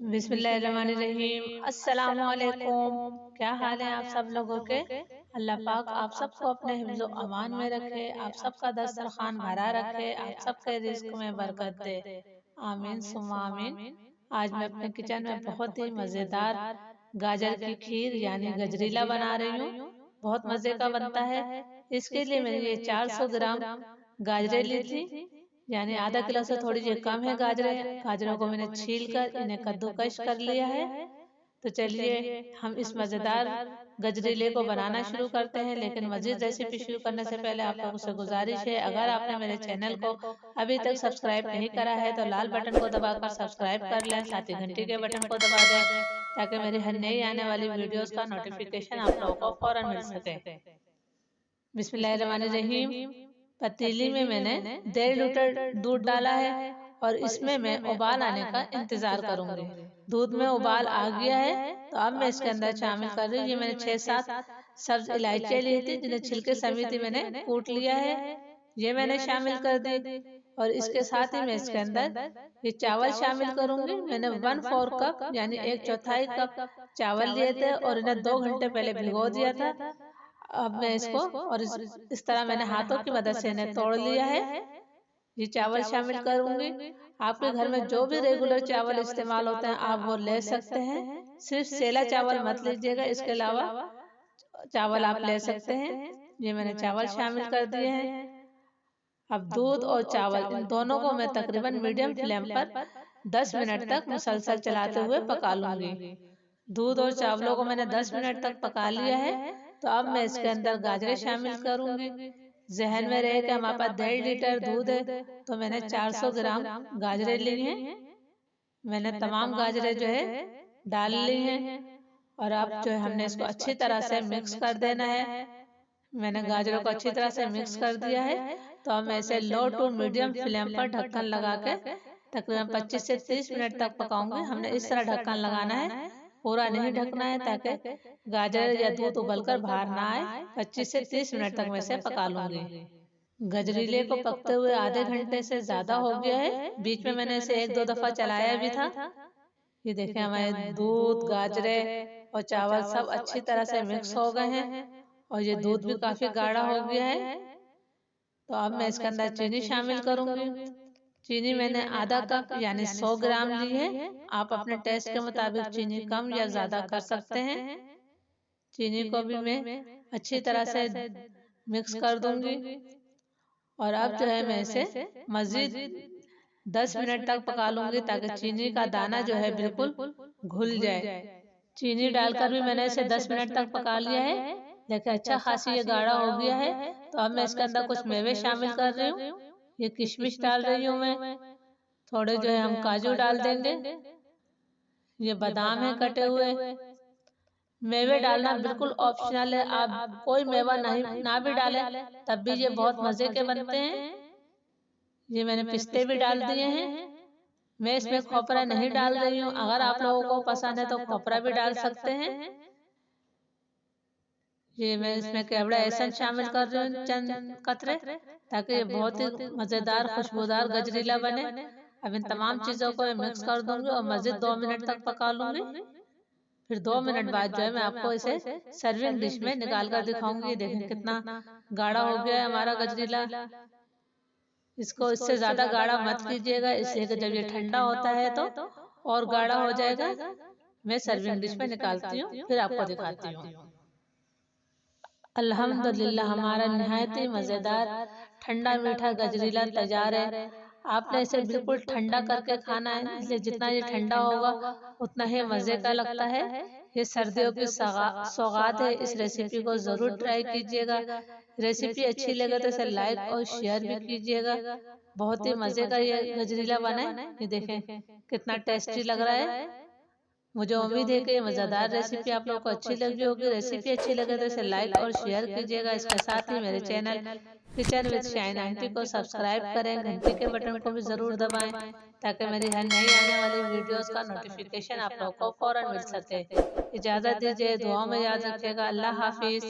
बिस्मिल्लाहिर्रहमानिर्रहीम। अस्सलाम वालेकुम। क्या हाल है आप सब लोगों के? अल्लाह पाक आप सबको अपने हिफ्ज़ो अमान में रखे, आप सबका दस्तरखान भरा रखे, आप सबके रिस्क में बरकत दे। आमीन सुम्मा आमीन। आज मैं अपने किचन में बहुत ही मज़ेदार गाजर की खीर यानी गजरीला बना रही हूँ। बहुत मज़े का बनता है। इसके लिए मैंने ये 400 ग्राम गाजरें ली थी, यानी आधा किलो से थोड़ी जी कम है गाजरें। गाजरों को मैंने छील कर इन्हें कद्दूकश कर लिया है। तो चलिए हम इस मज़ेदार गजरेले को बनाना शुरू करते हैं। लेकिन मज़ीद रेसिपी शुरू करने से पहले आप लोगों से गुजारिश है, अगर आपने मेरे चैनल को अभी तक सब्सक्राइब नहीं करा है तो लाल बटन को दबाकर सब्सक्राइब कर लें, साथ ही घंटी के बटन को दबा दें ताकि मेरी हर नई आने वाली वीडियोस का नोटिफिकेशन आप लोगों को फौरन मिल सके। बिस्मिल्लाहिर्रहमानिर्रहीम। पतीली में मैंने 1.5 लीटर दूध डाला है और इसमें मैं उबाल आने का इंतजार करूंगी। दूध में उबाल आ गया है तो अब मैं इसके अंदर शामिल कर रही हूँ। ये मैंने 6-7 सब्ज इलायचियाँ ली थी जिन्हें छिलके समेत ही मैंने कूट लिया है, ये मैंने शामिल कर दी। और इसके साथ ही मैं इसके अंदर ये चावल शामिल करूंगी। मैंने 1/4 कप यानी 1/4 कप चावल लिए थे और इन्हें 2 घंटे पहले भिगो दिया था। अब मैं इसको और इस तरह मैंने हाथों की मदद से इन्हें तोड़ लिया है। ये चावल शामिल करूंगी। आपके घर में जो भी रेगुलर चावल इस्तेमाल होते हैं आप वो ले सकते हैं, सिर्फ सेला चावल मत लीजिएगा, इसके अलावा चावल आप ले सकते हैं। ये मैंने चावल शामिल कर दिए हैं। अब दूध और चावल इन दोनों को मैं तकरीबन मीडियम फ्लेम पर 10 मिनट तक मुसलसल चलाते हुए पका लूंगी। दूध और चावलों को मैंने 10 मिनट तक पका लिया है। तो अब मैं इसके अंदर गाजरें शामिल करूंगी। जहन में रहे कि हमारे पास 1.5 लीटर दूध है तो मैंने 400 ग्राम गाजरें ली हैं। मैंने तमाम गाजरें जो है डाल ली हैं और अब जो है हमने इसको अच्छी तरह से मिक्स कर देना है। मैंने गाजरों को अच्छी तरह से मिक्स कर दिया है। तो अब मैं इसे लो टू मीडियम फ्लेम पर ढक्कन लगा के तकरीबन 25 से 30 मिनट तक पकाऊंगी। हमने इस तरह ढक्कन लगाना है, पूरा नहीं ढकना है ताकि गाजर या दूध उबलकर बाहर ना आए। 25 से 30 मिनट तक मैं इसे पका लूंगी। गजरीले को पकते हुए आधे घंटे से ज्यादा हो गया है। बीच में मैंने इसे 1-2 दफा चलाया भी था। ये देखें हमारे दूध, गाजरें और चावल सब अच्छी तरह से मिक्स हो गए हैं और ये दूध भी काफी गाढ़ा हो गया है। तो अब मैं इसके अंदर चीनी शामिल करूंगी। चीनी मैंने आधा कप यानी 100 ग्राम ली है। आप अपने टेस्ट के मुताबिक चीनी कम या ज्यादा कर सकते हैं। चीनी को भी मैं अच्छी तरह से मिक्स कर दूंगी और अब जो है मैं इसे मजीद 10 मिनट तक पका लूंगी ताकि चीनी का दाना जो है बिल्कुल घुल जाए। चीनी डालकर भी मैंने इसे 10 मिनट तक पका लिया है। देखिए अच्छा खासी ये गाढ़ा हो गया है। तो अब मैं इसके अंदर कुछ मेवे शामिल कर रही हूँ। ये किशमिश डाल रही हूँ मैं, थोड़े जो है हम काजू डाल देंगे, ये बादाम है कटे हुए। मेवे डालना बिल्कुल ऑप्शनल है, आप कोई मेवा नहीं ना भी डालें तब भी ये बहुत मजे के बनते हैं। ये मैंने पिस्ते भी डाल दिए हैं। मैं इसमें खोपरा नहीं डाल रही हूँ, अगर आप लोगों को पसंद है तो खोपरा भी डाल सकते हैं। ये मैं इसमें केवड़ा एसेंस शामिल कर रही हूँ चंद कतरे, ताकि ये बहुत ही मजेदार खुशबूदार गजरीला बने। अब इन तमाम चीजों को मिक्स कर दूंगी और मजीद 2 मिनट तक पका लूंगी। फिर 2 मिनट बाद जो है मैं आपको इसे सर्विंग डिश में निकाल कर दिखाऊंगी। देखें कितना गाढ़ा हो गया है हमारा गजरीला। इसको इससे ज्यादा गाढ़ा मत कीजिएगा, इसलिए कि जब ये ठंडा होता है तो और गाढ़ा हो जाएगा। मैं सर्विंग डिश में निकालती हूँ फिर आपको दिखाती हूँ। अल्हम्दुलिल्लाह हमारा निहायत ही मजेदार ठंडा मीठा गजरीला तैयार है। आपने इसे बिल्कुल ठंडा करके खाना है, इसलिए जितना ये ठंडा होगा उतना ही मजे का लगता है। ये सर्दियों की सौगात है, इस रेसिपी को जरूर ट्राई कीजिएगा। रेसिपी अच्छी लगे तो इसे लाइक और शेयर भी कीजिएगा। बहुत ही मजे का ये गजरीला बना है। ये देखें कितना टेस्टी लग रहा है। मुझे उम्मीद है कि ये मज़ेदार रेसिपी आप लोगों को अच्छी लगी होगी। रेसिपी अच्छी लगे तो इसे लाइक और शेयर कीजिएगा। इसके साथ ही मेरे channel kitchen with shine aunty को सब्सक्राइब करें, घंटी के बटन को भी ज़रूर दबाएं ताकि मेरी हर नई आने वाली वीडियोस का नोटिफिकेशन आप लोगों को फौरन मिल सके। इजाज़त दीजिए, दुआ में याद रखिएगा। अल्लाह हाफिज़।